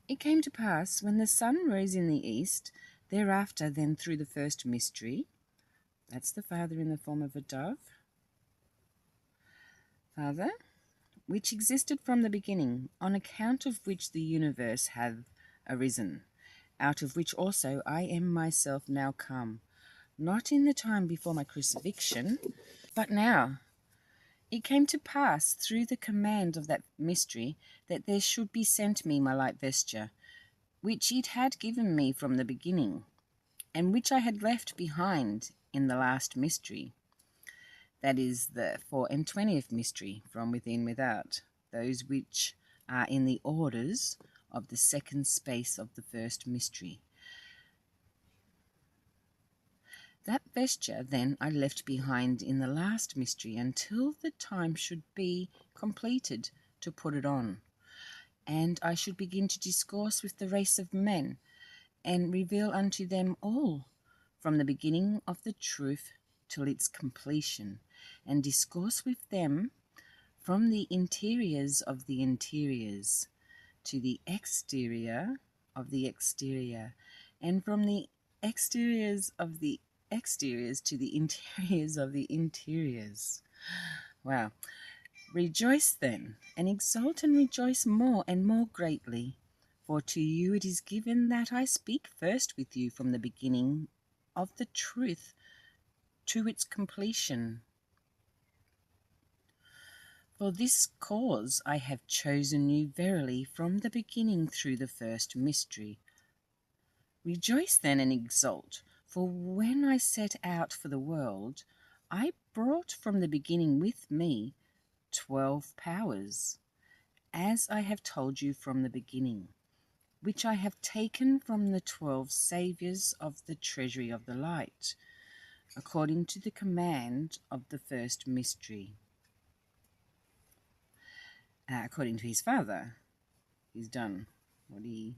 It came to pass, when the sun rose in the east, thereafter then through the first mystery, that's the Father in the form of a dove, Father, which existed from the beginning, on account of which the universe hath arisen, out of which also I am myself now come, not in the time before my crucifixion, but now. It came to pass through the command of that mystery that there should be sent me my light vesture, which it had given me from the beginning, and which I had left behind in the last mystery. That is the 24th mystery, from within without, those which are in the orders of the second space of the first mystery. That vesture then I left behind in the last mystery until the time should be completed to put it on, and I should begin to discourse with the race of men, and reveal unto them all, from the beginning of the truth till its completion, and discourse with them from the interiors of the interiors to the exterior of the exterior, and from the exteriors of the exteriors to the interiors of the interiors. Wow. Rejoice then, and exult and rejoice more and more greatly, for to you it is given that I speak first with you from the beginning of the truth to its completion. For this cause I have chosen you verily from the beginning through the first mystery. Rejoice then and exult, for when I set out for the world, I brought from the beginning with me 12 powers, as I have told you from the beginning, which I have taken from the 12 Saviours of the treasury of the light, according to the command of the first mystery. According to his Father, he's done what he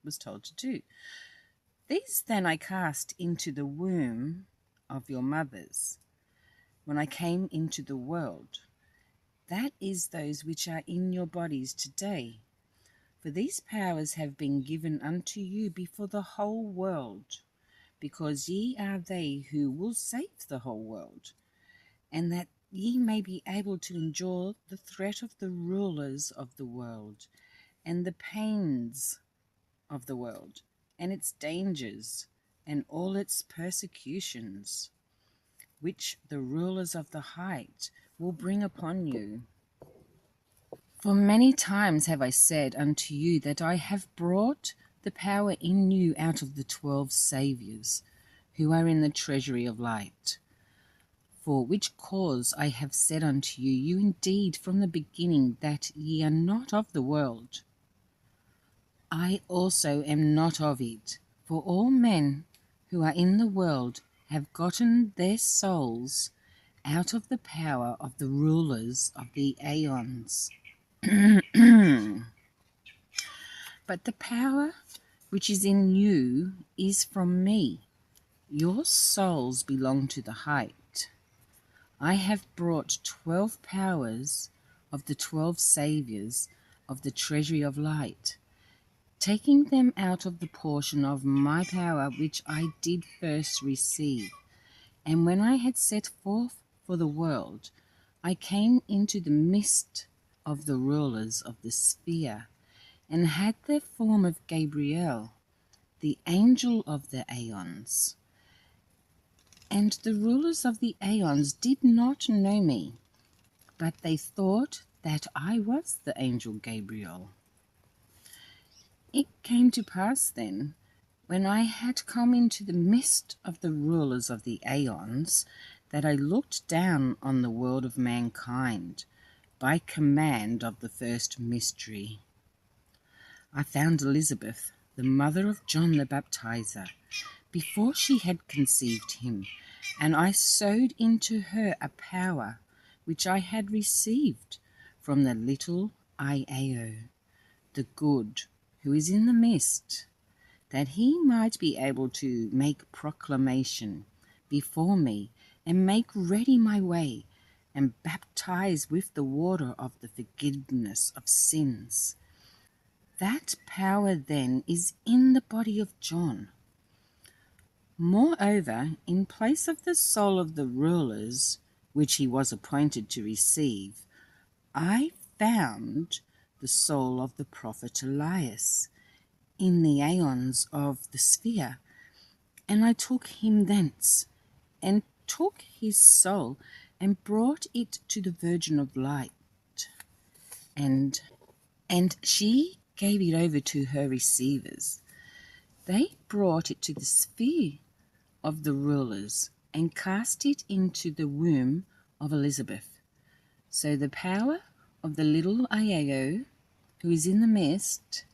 was told to do. These then I cast into the womb of your mothers, when I came into the world. That is those which are in your bodies today. For these powers have been given unto you before the whole world, because ye are they who will save the whole world, and that ye may be able to endure the threat of the rulers of the world, and the pains of the world, and its dangers, and all its persecutions, which the rulers of the height will bring upon you. For many times have I said unto you that I have brought the power in you out of the 12 Saviours, who are in the treasury of light. For which cause I have said unto you, you indeed from the beginning that ye are not of the world. I also am not of it. For all men who are in the world have gotten their souls out of the power of the rulers of the aeons. But the power which is in you is from me. Your souls belong to the height. I have brought 12 powers of the 12 Saviours of the treasury of light, taking them out of the portion of my power which I did first receive. And when I had set forth for the world, I came into the midst of the rulers of the sphere, and had the form of Gabriel, the angel of the aeons. And the rulers of the aeons did not know me, but they thought that I was the angel Gabriel. It came to pass then, when I had come into the midst of the rulers of the aeons, that I looked down on the world of mankind by command of the first mystery. I found Elizabeth, the mother of John the Baptizer, before she had conceived him, and I sowed into her a power which I had received from the little Iao, the good, who is in the midst, that he might be able to make proclamation before me, and make ready my way, and baptize with the water of the forgiveness of sins. That power then is in the body of John. Moreover, in place of the soul of the rulers, which he was appointed to receive, I found the soul of the prophet Elias in the aeons of the sphere, and I took him thence, and took his soul, and brought it to the Virgin of Light, and she gave it over to her receivers. They brought it to the sphere of the rulers, and cast it into the womb of Elizabeth. So the power of the little Iao, who is in the midst,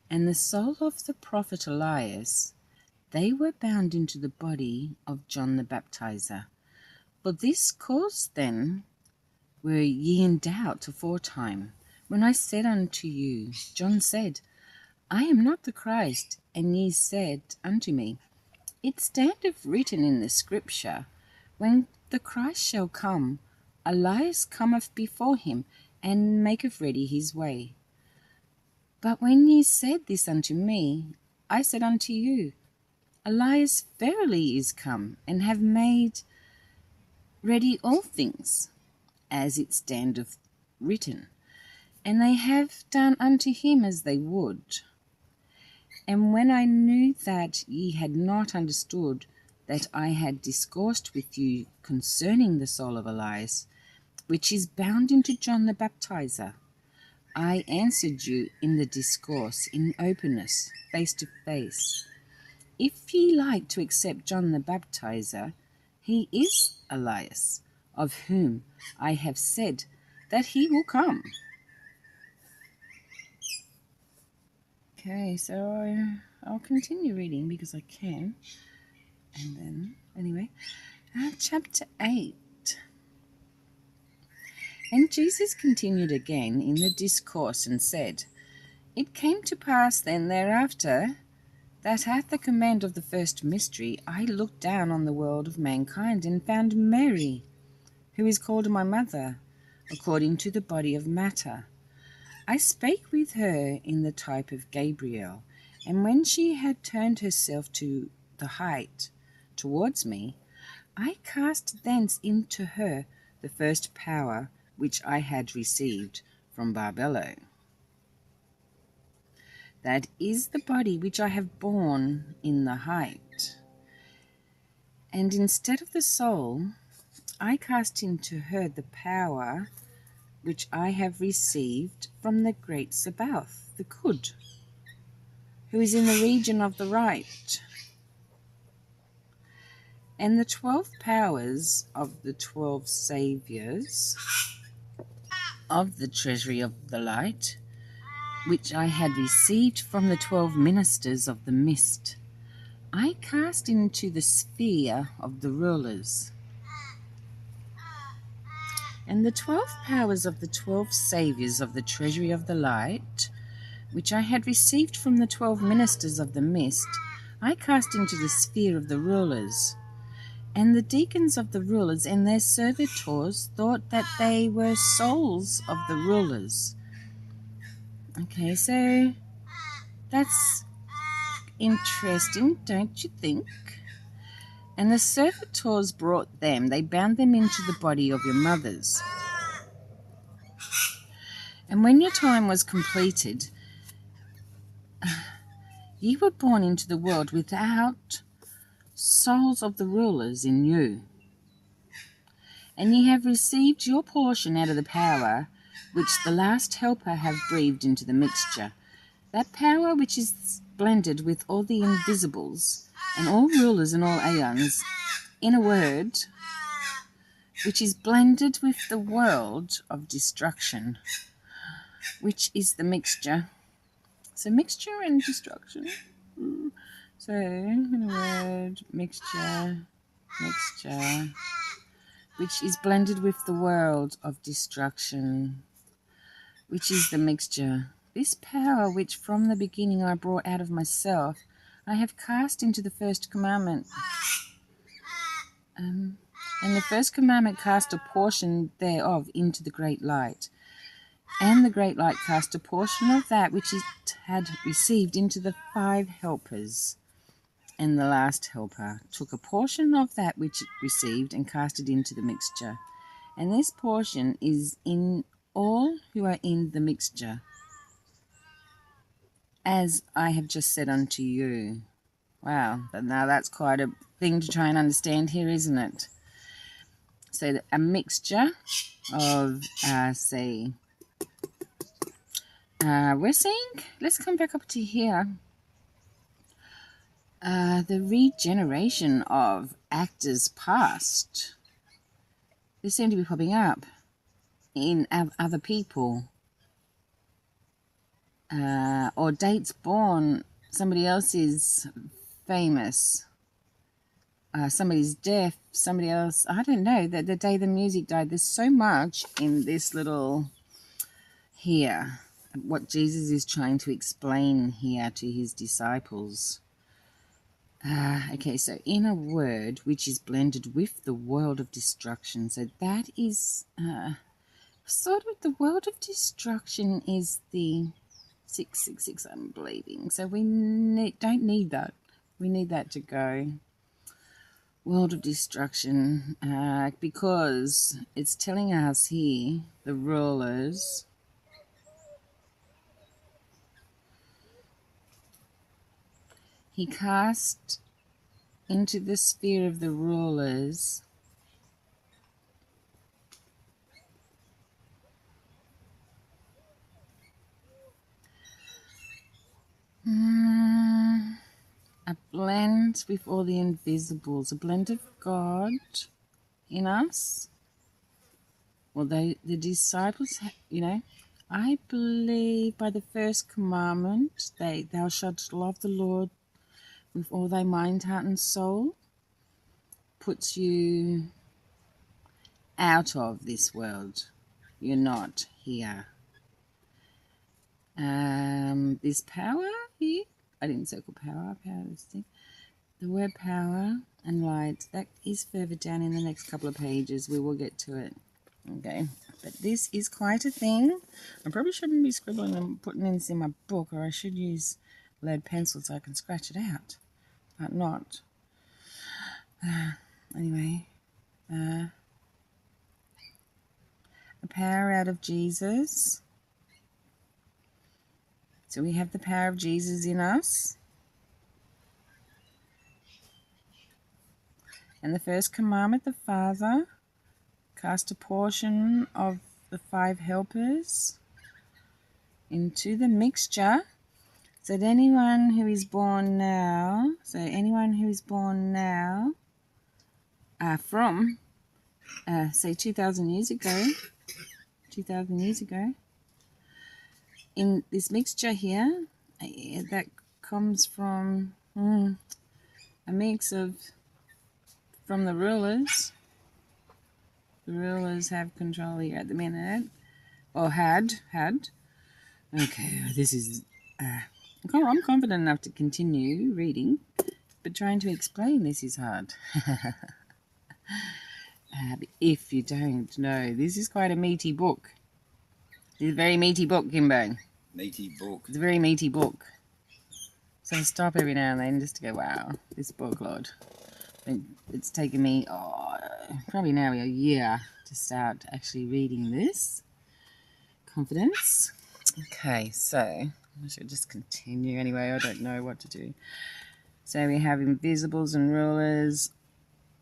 and the soul of the prophet Elias, they were bound into the body of John the Baptizer. For this cause then were ye in doubt aforetime, when I said unto you, John said, I am not the Christ, and ye said unto me, It standeth written in the scripture, When the Christ shall come, Elias cometh before him, and maketh ready his way. But when ye said this unto me, I said unto you, Elias verily is come, and have made ready all things, as it standeth written. And they have done unto him as they would. And when I knew that ye had not understood that I had discoursed with you concerning the soul of Elias, which is bound into John the Baptizer, I answered you in the discourse, in openness, face to face. If ye like to accept John the Baptizer, he is Elias, of whom I have said that he will come. Okay, so I'll continue reading because I can. And then, anyway, chapter 8. And Jesus continued again in the discourse and said, It came to pass then thereafter, that at the command of the first mystery I looked down on the world of mankind, and found Mary, who is called my mother, according to the body of matter. I spake with her in the type of Gabriel, and when she had turned herself to the height towards me, I cast thence into her the first power which I had received from Barbello. That is the body which I have borne in the height. And instead of the soul, I cast into her the power which I have received from the great Sabaoth, the good, who is in the region of the right. And the 12 powers of the 12 saviours of the treasury of the light, which I had received from the 12 ministers of the mist, I cast into the sphere of the rulers. And the 12 powers of the 12 saviours of the treasury of the light, which I had received from the 12 ministers of the mist, I cast into the sphere of the rulers. And the deacons of the rulers and their servitors thought that they were souls of the rulers. Okay, so that's interesting, don't you think? And the servitors brought them, they bound them into the body of your mothers. And when your time was completed, ye were born into the world without souls of the rulers in you. And ye have received your portion out of the power which the last helper have breathed into the mixture, that power which is blended with all the invisibles, and all rulers and all aeons, in a word, which is blended with the world of destruction, which is the mixture. So mixture and destruction. So, in a word, mixture, which is blended with the world of destruction, which is the mixture. This power which from the beginning I brought out of myself, I have cast into the first commandment. And the first commandment cast a portion thereof into the great light. And the great light cast a portion of that which it had received into the 5 helpers. And the last helper took a portion of that which it received and cast it into the mixture. And this portion is in all who are in the mixture, as I have just said unto you. Wow, now that's quite a thing to try and understand here, isn't it? So a mixture of, we're seeing, let's come back up to here. The regeneration of actors past. They seem to be popping up in other people. Or dates born, somebody else is famous. Somebody's deaf, somebody else, I don't know, the day the music died. There's so much in this little here, what Jesus is trying to explain here to his disciples. Okay, so in a word which is blended with the world of destruction. So that is sort of the world of destruction is the 666, I'm believing. So we don't need that. We need that to go. World of destruction, because it's telling us here, the rulers, he cast into the sphere of the rulers a blend with all the invisibles, a blend of God in us. Well, the disciples, I believe by the first commandment, thou shalt love the Lord with all thy mind, heart, and soul, puts you out of this world. You're not here. This power here, I didn't circle power, this thing. The word power and light, that is further down in the next couple of pages. We will get to it. Okay, but this is quite a thing. I probably shouldn't be scribbling and putting this in my book, or I should use lead pencil so I can scratch it out, but not. Anyway, a power out of Jesus. So we have the power of Jesus in us. And the first commandment, the Father cast a portion of the 5 helpers into the mixture, so that anyone who is born now, from, say 2,000 years ago, in this mixture here, that comes from a mix of, from the rulers. The rulers have control here at the minute, or had. Okay, this is, I'm confident enough to continue reading, but trying to explain this is hard. If you don't know, this is quite a meaty book. It's a very meaty book, Kimbo. Meaty book. It's a very meaty book. So I stop every now and then just to go, wow, this book, Lord. It's taken me probably now a year to start actually reading this. Confidence. Okay, so I should just continue anyway. I don't know what to do. So we have invisibles and rulers,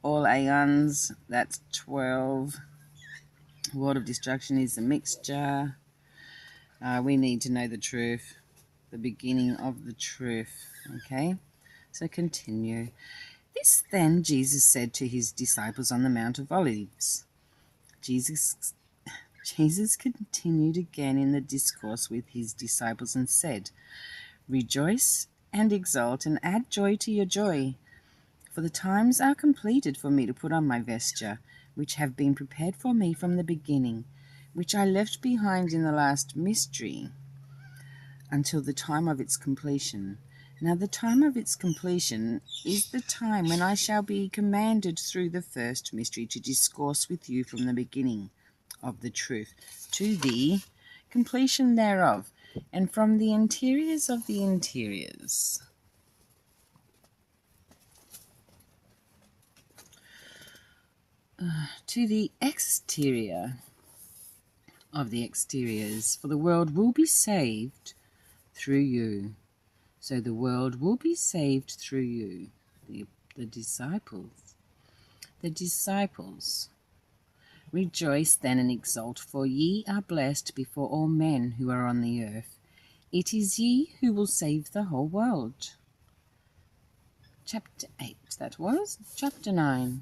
all aeons, that's 12. World of destruction is a mixture. We need to know the truth, the beginning of the truth. Okay, so continue. This then Jesus said to his disciples on the Mount of Olives. Jesus continued again in the discourse with his disciples and said, Rejoice and exult and add joy to your joy, for the times are completed for me to put on my vesture, which have been prepared for me from the beginning, which I left behind in the last mystery, until the time of its completion. Now the time of its completion is the time when I shall be commanded through the first mystery to discourse with you from the beginning of the truth. To thee completion thereof, and from the interiors of the interiors. To the exterior of the exteriors, for the world will be saved through you. So the world will be saved through you, the disciples. The disciples. Rejoice then and exult, for ye are blessed before all men who are on the earth. It is ye who will save the whole world. Chapter 8, that was. Chapter 9.